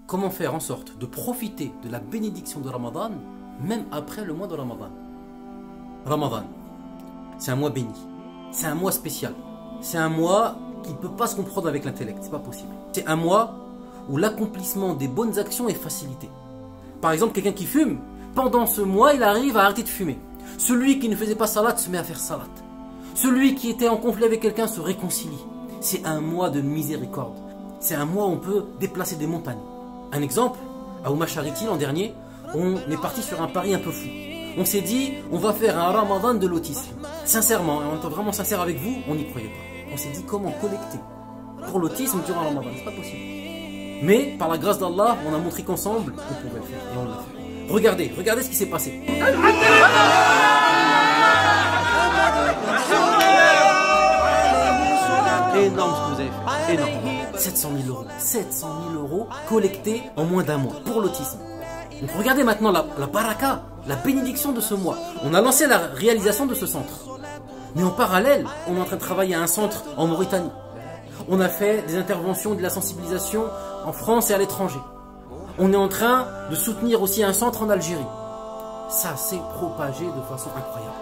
comment faire en sorte de profiter de la bénédiction de Ramadan, même après le mois de Ramadan. Ramadan, c'est un mois béni, c'est un mois spécial, c'est un mois qui ne peut pas se comprendre avec l'intellect, c'est pas possible. C'est un mois où l'accomplissement des bonnes actions est facilité. Par exemple, quelqu'un qui fume, pendant ce mois, il arrive à arrêter de fumer. Celui qui ne faisait pas salat se met à faire salat. Celui qui était en conflit avec quelqu'un se réconcilie. C'est un mois de miséricorde. C'est un mois où on peut déplacer des montagnes. Un exemple, à Ouma Charity l'an dernier, on est parti sur un pari un peu fou. On s'est dit, on va faire un ramadan de l'autisme. Sincèrement, en étant vraiment sincère avec vous, on n'y croyait pas. On s'est dit comment collecter pour l'autisme durant le ramadan, c'est pas possible. Mais par la grâce d'Allah, on a montré qu'ensemble, on pouvait le faire et on l'a fait. Regardez ce qui s'est passé. Énorme ce que vous avez fait, énorme. 700 000 €, 700 000 € collectés en moins d'un mois pour l'autisme. Donc regardez maintenant la baraka, la bénédiction de ce mois. On a lancé la réalisation de ce centre. Mais en parallèle, on est en train de travailler à un centre en Mauritanie. On a fait des interventions, de la sensibilisation en France et à l'étranger. On est en train de soutenir aussi un centre en Algérie. Ça s'est propagé de façon incroyable.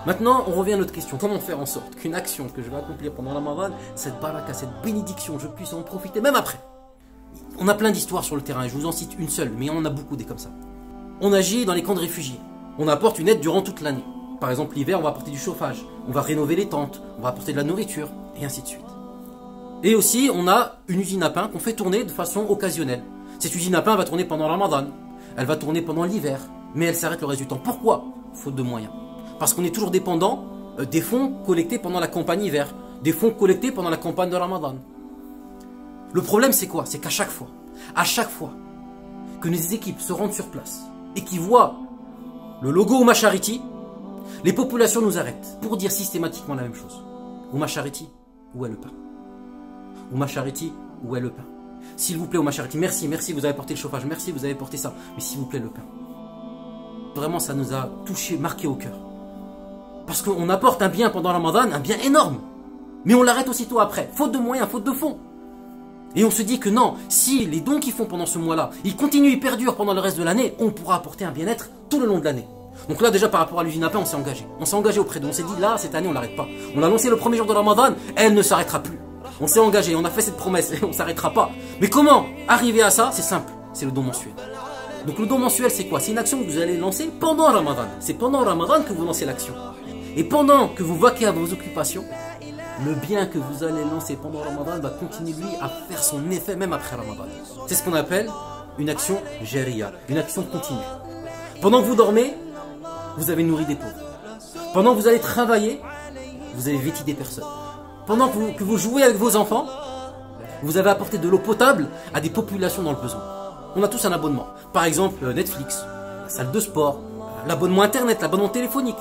Maintenant, on revient à notre question. Comment faire en sorte qu'une action que je vais accomplir pendant la Ramadan, cette baraka, cette bénédiction, je puisse en profiter même après? On a plein d'histoires sur le terrain, et je vous en cite une seule, mais on en a beaucoup des comme ça. On agit dans les camps de réfugiés. On apporte une aide durant toute l'année. Par exemple, l'hiver, on va apporter du chauffage, on va rénover les tentes, on va apporter de la nourriture, et ainsi de suite. Et aussi, on a une usine à pain qu'on fait tourner de façon occasionnelle. Cette usine à pain va tourner pendant le Ramadan, elle va tourner pendant l'hiver, mais elle s'arrête le reste du temps. Pourquoi? Faute de moyens. Parce qu'on est toujours dépendant des fonds collectés pendant la campagne hiver, des fonds collectés pendant la campagne de Ramadan. Le problème c'est quoi? C'est qu'à chaque fois que nos équipes se rendent sur place et qu'ils voient le logo Ouma Charity, les populations nous arrêtent pour dire systématiquement la même chose. Ouma Charity, où est le pain? Ouma Charity, où est le pain? S'il vous plaît Ouma Charity, merci, vous avez porté le chauffage, merci, vous avez porté ça, mais s'il vous plaît le pain. Vraiment ça nous a touché, marqué au cœur. Parce qu'on apporte un bien pendant Ramadan, un bien énorme. Mais on l'arrête aussitôt après, faute de moyens, faute de fonds. Et on se dit que non, si les dons qu'ils font pendant ce mois-là, ils continuent, ils perdurent pendant le reste de l'année, on pourra apporter un bien-être tout le long de l'année. Donc là déjà par rapport à l'usine à pain, on s'est engagé. On s'est engagé auprès d'eux, on s'est dit là, cette année on l'arrête pas. On l'a lancé le premier jour de Ramadan, elle ne s'arrêtera plus. On s'est engagé, on a fait cette promesse et on ne s'arrêtera pas. Mais comment arriver à ça? C'est simple, c'est le don mensuel. Donc le don mensuel c'est quoi? C'est une action que vous allez lancer pendant Ramadan. C'est pendant Ramadan que vous lancez l'action. Et pendant que vous vaquez à vos occupations, le bien que vous allez lancer pendant Ramadan va continuer lui à faire son effet même après Ramadan. C'est ce qu'on appelle une action jariya, une action continue. Pendant que vous dormez, vous avez nourri des pauvres. Pendant que vous allez travailler, vous avez vêti des personnes. Pendant que vous jouez avec vos enfants, vous avez apporté de l'eau potable à des populations dans le besoin. On a tous un abonnement. Par exemple, Netflix, la salle de sport, l'abonnement internet, l'abonnement téléphonique.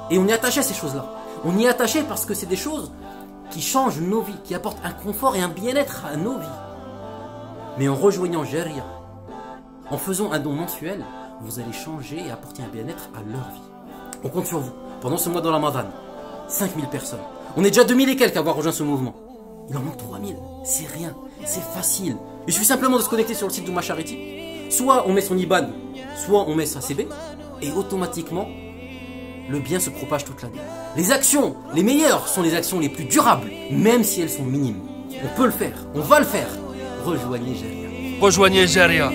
Et on est attaché à ces choses-là. On y est attaché parce que c'est des choses qui changent nos vies, qui apportent un confort et un bien-être à nos vies. Mais en rejoignant Jariya, en faisant un don mensuel, vous allez changer et apporter un bien-être à leur vie. On compte sur vous. Pendant ce mois de Ramadan, 5000 personnes. On est déjà 2000 et quelques à avoir rejoint ce mouvement. Il en manque 3000. C'est rien. C'est facile. Il suffit simplement de se connecter sur le site d'Ouma Charity. Soit on met son IBAN, soit on met sa CB. Et automatiquement, le bien se propage toute l'année. Les actions, les meilleures, sont les actions les plus durables, même si elles sont minimes. On peut le faire, on va le faire. Rejoignez Jariya. Rejoignez Jariya.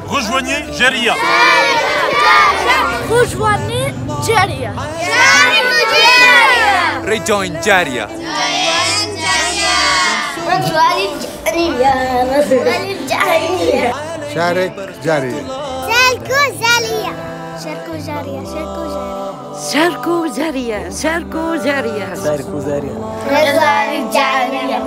Rejoignez Jariya. Rejoignez Jariya. Rejoin Jariya. شارك جارية شاركوا جارية. شاركوا جارية. رجوان الجارية.